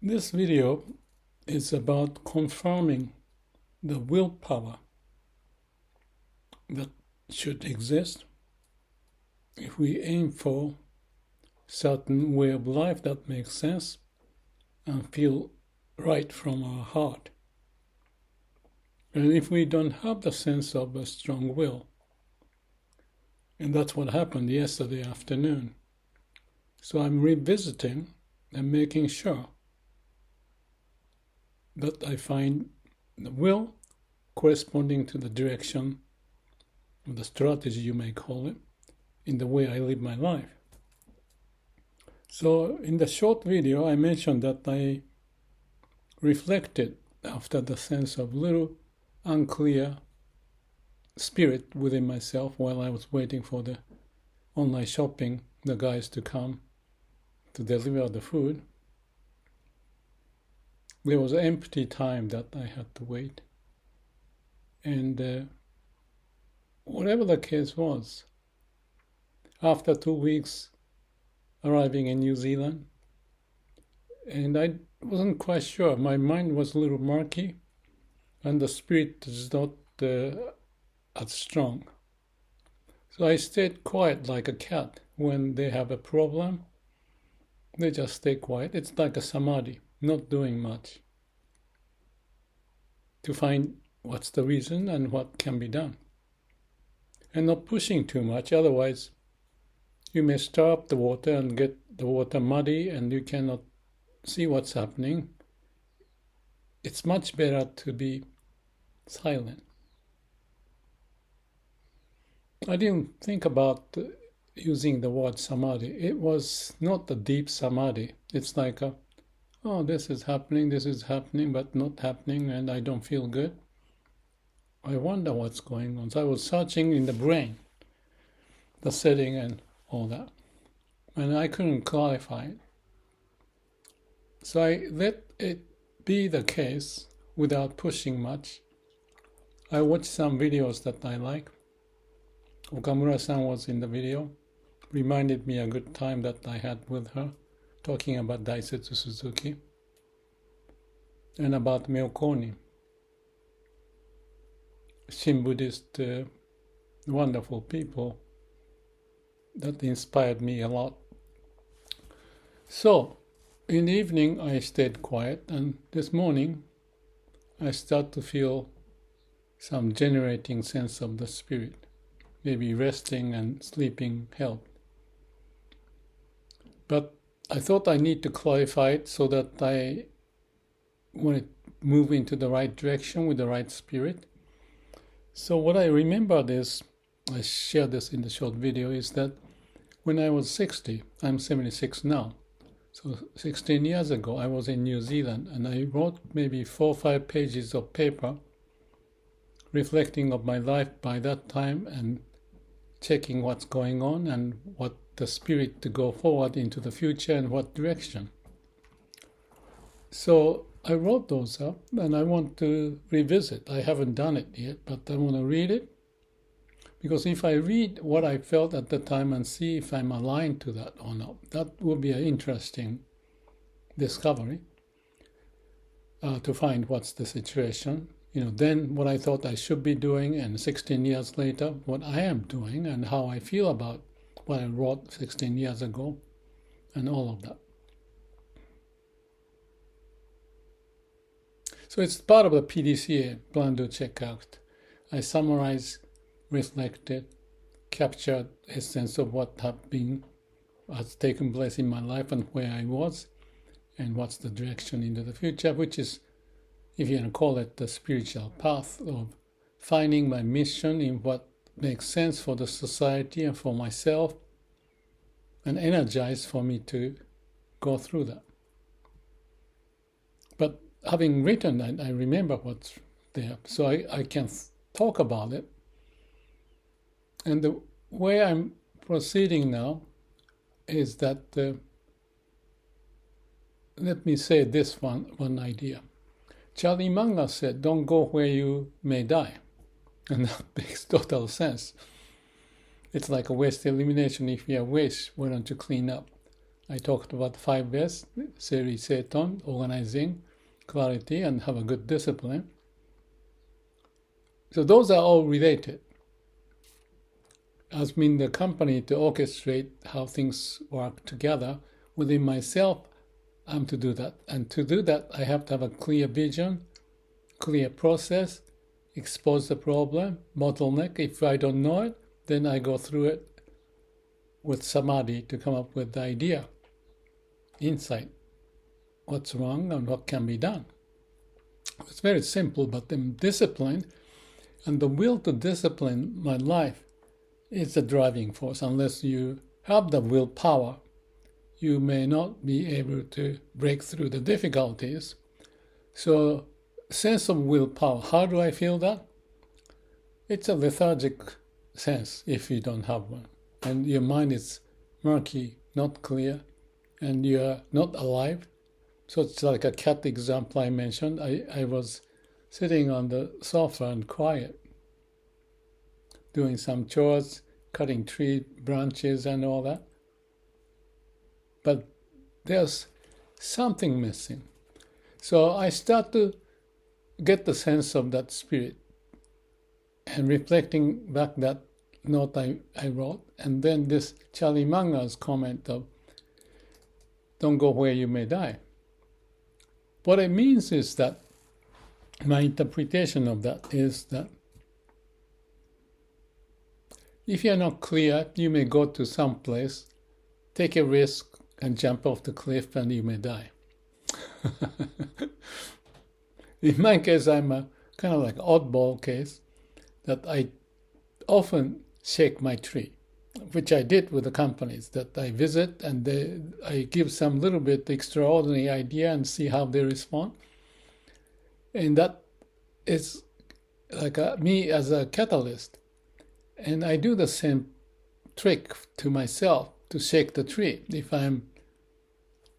This video is about confirming the willpower that should exist if we aim for certain way of life that makes sense and feel right from our heart. And if we don't have the sense of a strong will, and that's what happened yesterday afternoon. So I'm revisiting and making sure that I find the will corresponding to the direction, or the strategy you may call it, in the way I live my life. So in the short video, I mentioned that I reflected after the sense of little unclear spirit within myself while I was waiting for the online shopping, the guys to come to deliver the food. There was an empty time that I had to wait. And whatever the case was, after 2 weeks arriving in New Zealand, and I wasn't quite sure, my mind was a little murky, and the spirit is not as strong. So I stayed quiet like a cat. When they have a problem, they just stay quiet. It's like a samadhi, not doing much, to find what's the reason and what can be done. And not pushing too much, otherwise you may stir up the water and get the water muddy and you cannot see what's happening. It's much better to be silent. I didn't think about using the word samadhi. It was not a deep samadhi. It's like this is happening, but not happening, and I don't feel good. I wonder what's going on. So I was searching in the brain, the setting and all that, and I couldn't clarify it. So I let it be the case without pushing much. I watched some videos that I like. Okamura-san was in the video, reminded me a good time that I had with her, talking about Daisetsu Suzuki and about Miyokoni, Shin Buddhist, wonderful people that inspired me a lot. So, in the evening I stayed quiet, and this morning I start to feel some generating sense of the spirit. Maybe resting and sleeping helped. But I thought I need to clarify it so that I want to move into the right direction with the right spirit. So what I remembered is, I shared this in the short video, is that when I was 60, I'm 76 now, so 16 years ago I was in New Zealand and I wrote maybe 4 or 5 pages of paper reflecting of my life by that time and checking what's going on and what the spirit to go forward into the future and what direction. So I wrote those up and I want to revisit. I haven't done it yet, but I want to read it, because if I read what I felt at the time and see if I'm aligned to that or not, that would be an interesting discovery to find what's the situation. Then what I thought I should be doing, and 16 years later, what I am doing and how I feel about what I wrote 16 years ago, and all of that. So it's part of the PDCA, Plan, Do, Check, Act. I summarize, reflected, captured a sense of what has taken place in my life and where I was, and what's the direction into the future, which is, if you want to call it, the spiritual path of finding my mission in what makes sense for the society and for myself, and energized for me to go through that. But having written that, I remember what's there, so I can talk about it. And the way I'm proceeding now is that, let me say this one idea. Charlie Munger said, don't go where you may die. And that makes total sense. It's like a waste elimination. If you have waste, why don't you clean up? I talked about 5S, Seri Seton, organizing, clarity, and have a good discipline. So those are all related. As mean the company to orchestrate how things work together. Within myself, I'm to do that. And to do that, I have to have a clear vision, clear process, expose the problem, bottleneck. If I don't know it, then I go through it with samadhi to come up with the idea, insight, what's wrong and what can be done. It's very simple, but the discipline and the will to discipline my life is the driving force. Unless you have the willpower, you may not be able to break through the difficulties. So, sense of willpower, how do I feel that? It's a lethargic sense if you don't have one. And your mind is murky, not clear, and you're not alive. So it's like a cat example I mentioned. I was sitting on the sofa and quiet, doing some chores, cutting tree branches and all that. But there's something missing. So I start to get the sense of that spirit and reflecting back that note I wrote. And then this Charlie Munger's comment of, don't go where you may die. What it means is that, my interpretation of that is that if you're not clear, you may go to some place, take a risk, and jump off the cliff, and you may die. In my case, I'm a kind of like oddball case that I often shake my tree, which I did with the companies that I visit, and I give some little bit extraordinary idea and see how they respond. And that is like me as a catalyst. And I do the same trick to myself to shake the tree. If I'm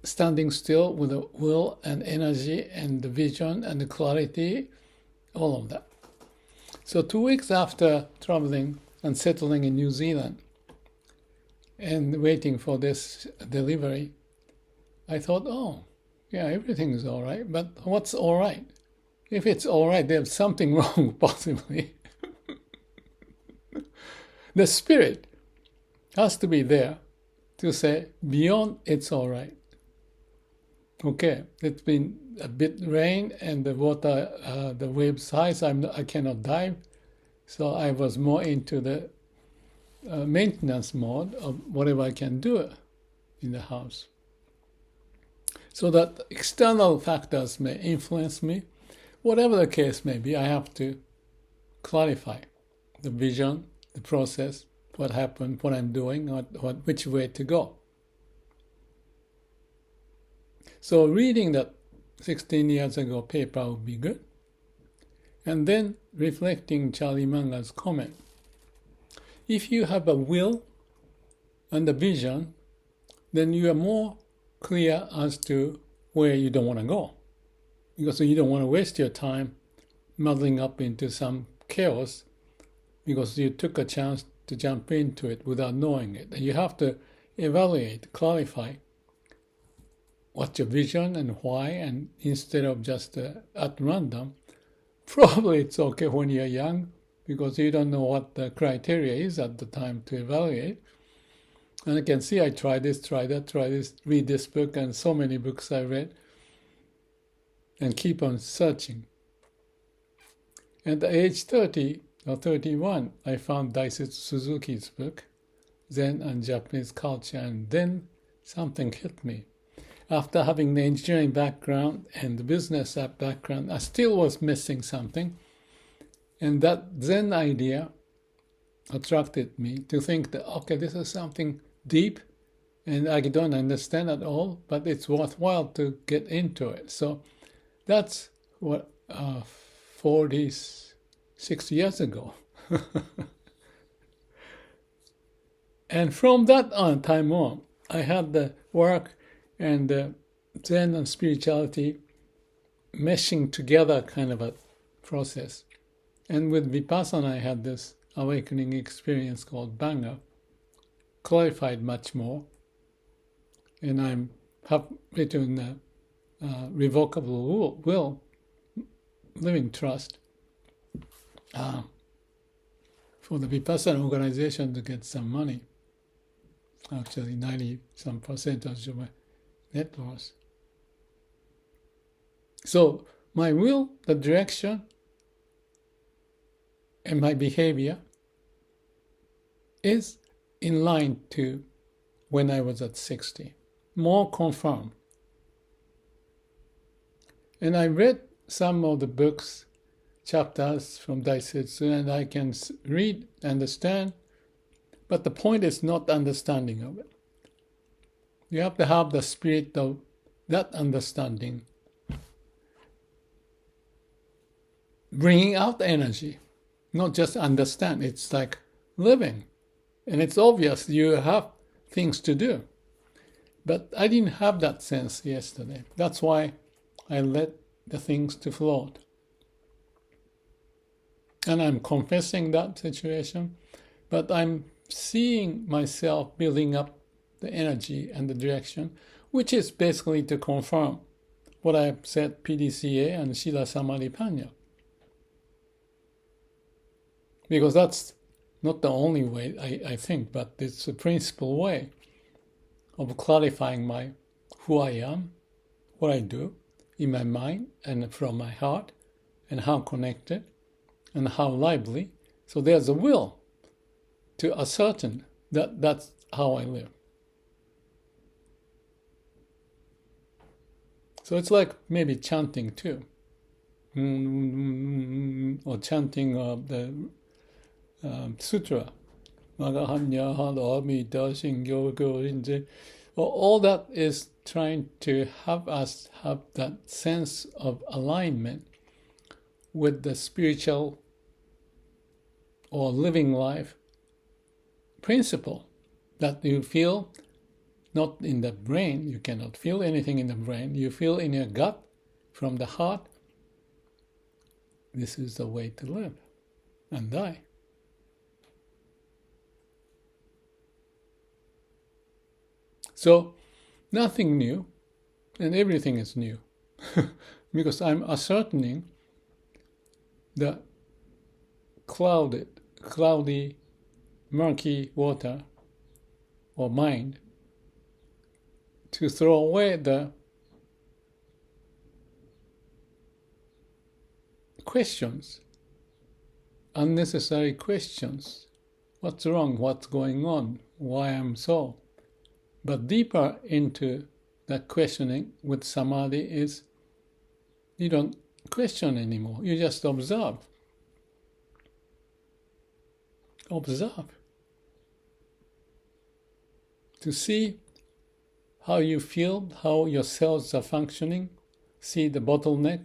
standing still with the will and energy and the vision and the clarity, all of that. So 2 weeks after traveling and settling in New Zealand and waiting for this delivery, I thought, oh, yeah, everything is all right. But what's all right? If it's all right, there's something wrong, possibly. The spirit has to be there to say, beyond it's all right. Okay, it's been a bit rain and the water, the waves high, so I cannot dive. So I was more into the maintenance mode of whatever I can do in the house. So that external factors may influence me. Whatever the case may be, I have to clarify the vision, the process, what happened, what I'm doing, which way to go. So reading that 16 years ago paper would be good. And then reflecting Charlie Munger's comment. If you have a will and a vision, then you are more clear as to where you don't want to go. Because you don't want to waste your time muddling up into some chaos because you took a chance to jump into it without knowing it. And you have to evaluate, clarify what's your vision and why, and instead of just at random. Probably it's okay when you're young because you don't know what the criteria is at the time to evaluate. And I can see I try this, try that, try this, read this book, and so many books I read, and keep on searching. At the age 30 or 31, I found Daisetsu Suzuki's book, Zen and Japanese Culture, and then something hit me. After having the engineering background and the business background, I still was missing something. And that Zen idea attracted me to think that, okay, this is something deep and I don't understand at all, but it's worthwhile to get into it. So that's what 46 years ago. And from that time on, I had the work and Zen and spirituality meshing together kind of a process. And with Vipassana, I had this awakening experience called Panna, clarified much more. and I'm have written revocable will, living trust, for the Vipassana organization to get some money. Actually, 90-some percentage of my net worth. So my will, the direction, and my behavior is in line to when I was at 60, more confirmed. And I read some of the books, chapters from Daisetsu, and I can read, understand, but the point is not understanding of it. You have to have the spirit of that understanding, bringing out energy, not just understand. It's like living. And it's obvious you have things to do. But I didn't have that sense yesterday. That's why I let the things to float. And I'm confessing that situation, but I'm seeing myself building up the energy and the direction, which is basically to confirm what I've said, PDCA and Sila Samadhi Panna. Because that's not the only way, I think, but it's a principal way of clarifying who I am, what I do in my mind and from my heart, and how connected and how lively. So there's a will to ascertain that that's how I live. So it's like maybe chanting too, or chanting the sutra. All that is trying to have us have that sense of alignment with the spiritual or living life principle that you feel not in the brain. You cannot feel anything in the brain. You feel in your gut, from the heart. This is the way to live and die. So nothing new, and everything is new, because I'm ascertaining the cloudy, murky water or mind to throw away the questions, unnecessary questions. What's wrong? What's going on? Why I'm so? But deeper into that questioning with samadhi is you don't question anymore. You just observe. Observe. To see how you feel, how your cells are functioning, see the bottleneck,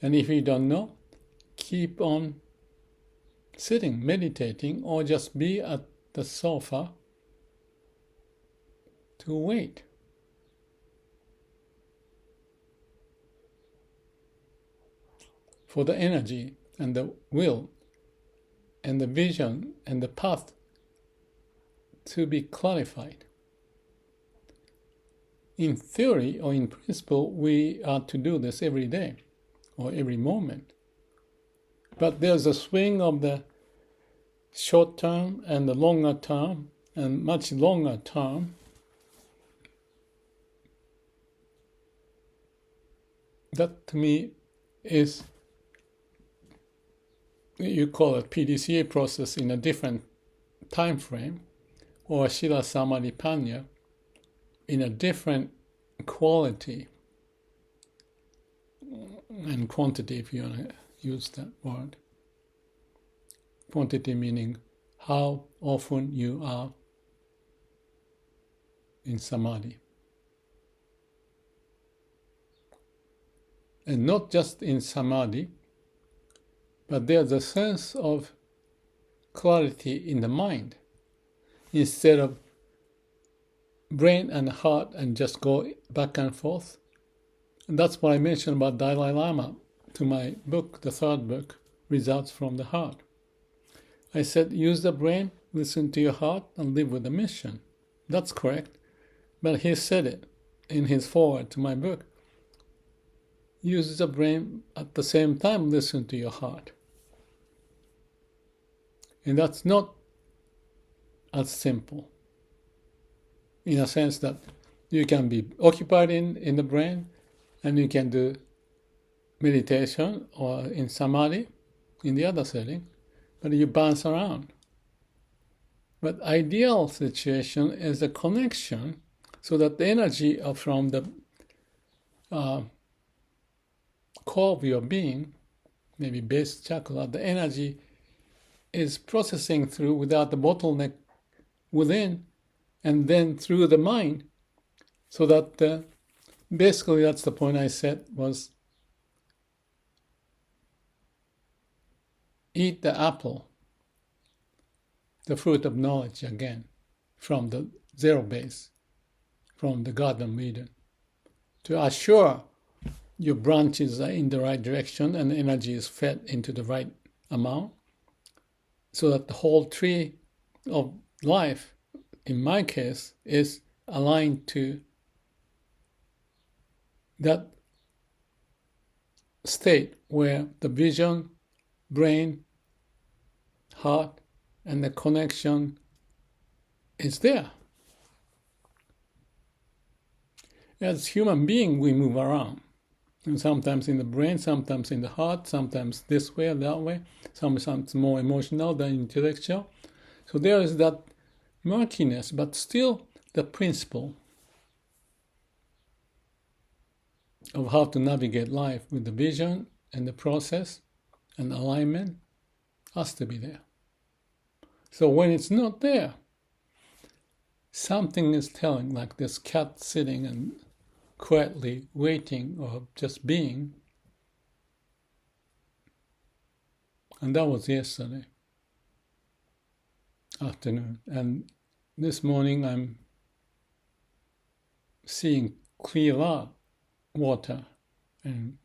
and if you don't know, keep on sitting, meditating, or just be at the sofa to wait. For the energy and the will and the vision and the path to be clarified. In theory or in principle, we are to do this every day or every moment. But there's a swing of the short term and the longer term and much longer term. That to me is, you call it PDCA process in a different time frame, or Sila Samadhi Panna in a different quality and quantity, if you want to use that word. Quantity meaning how often you are in samadhi. And not just in samadhi, but there's a sense of clarity in the mind instead of brain and heart and just go back and forth. And that's what I mentioned about Dalai Lama to my book, the third book, Results from the Heart. I said, use the brain, listen to your heart, and live with the mission. That's correct. But he said it in his foreword to my book. Use the brain at the same time, listen to your heart. And that's not as simple, in a sense that you can be occupied in the brain and you can do meditation or in samadhi in the other setting, but you bounce around. But ideal situation is a connection so that the energy from the core of your being, maybe base chakra, the energy is processing through without the bottleneck within and then through the mind, so that basically that's the point I said was eat the apple, the fruit of knowledge again, from the zero base, from the Garden of Eden, to assure your branches are in the right direction and energy is fed into the right amount, so that the whole tree of life, in my case, is aligned to that state where the vision, brain, heart, and the connection is there. As human beings, we move around. And sometimes in the brain, sometimes in the heart, sometimes this way or that way, sometimes more emotional than intellectual. So there is that murkiness, but still the principle of how to navigate life with the vision and the process and alignment has to be there. So when it's not there, something is telling, like this cat sitting and quietly waiting or just being. And that was yesterday afternoon. And this morning I'm seeing clearer water and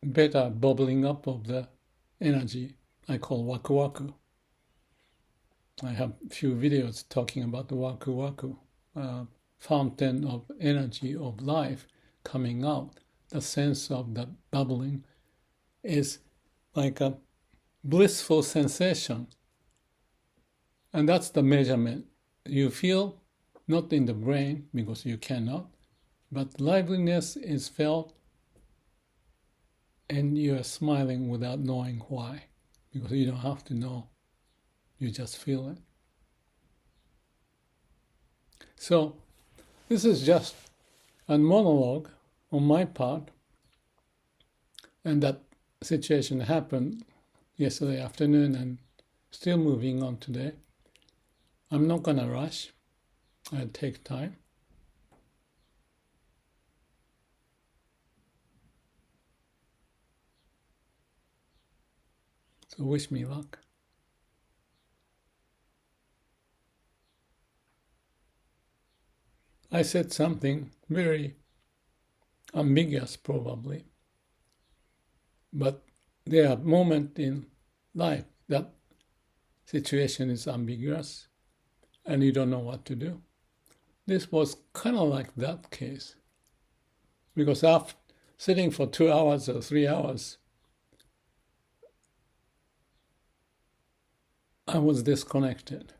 better bubbling up of the energy I call waku waku. I have a few videos talking about the waku waku, fountain of energy of life coming out. The sense of that bubbling is like a blissful sensation. And that's the measurement. You feel not in the brain, because you cannot, but liveliness is felt and you are smiling without knowing why, because you don't have to know. You just feel it. So this is just a monologue on my part, and that situation happened yesterday afternoon and still moving on today. I'm not going to rush. I'll take time. So wish me luck. I said something very ambiguous probably, but there are moments in life that situation is ambiguous and you don't know what to do. This was kind of like that case, because after sitting for 2 hours or 3 hours, I was disconnected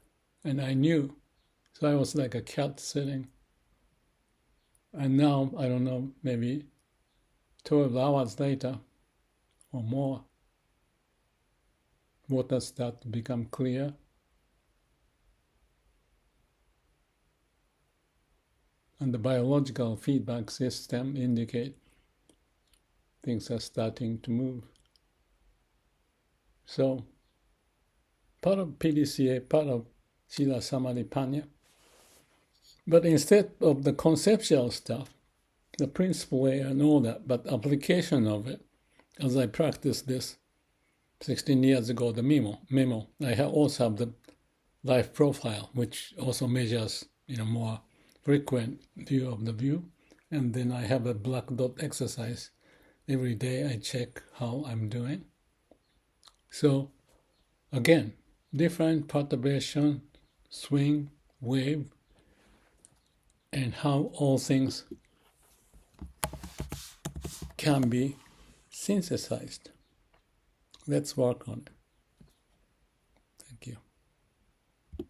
and I knew. So I was like a cat sitting. And now, I don't know, maybe 12 hours later or more, water starts to become clear. And the biological feedback system indicate things are starting to move. So, part of PDCA, part of Sila Samadhi Panna. But instead of the conceptual stuff, the principle way and all that, but application of it, as I practiced this 16 years ago, the memo, I also have the life profile, which also measures, more frequent view of the view. And then I have a black dot exercise. Every day I check how I'm doing. So again, different perturbation, swing, wave, and how all things can be synthesized. Let's work on it. Thank you.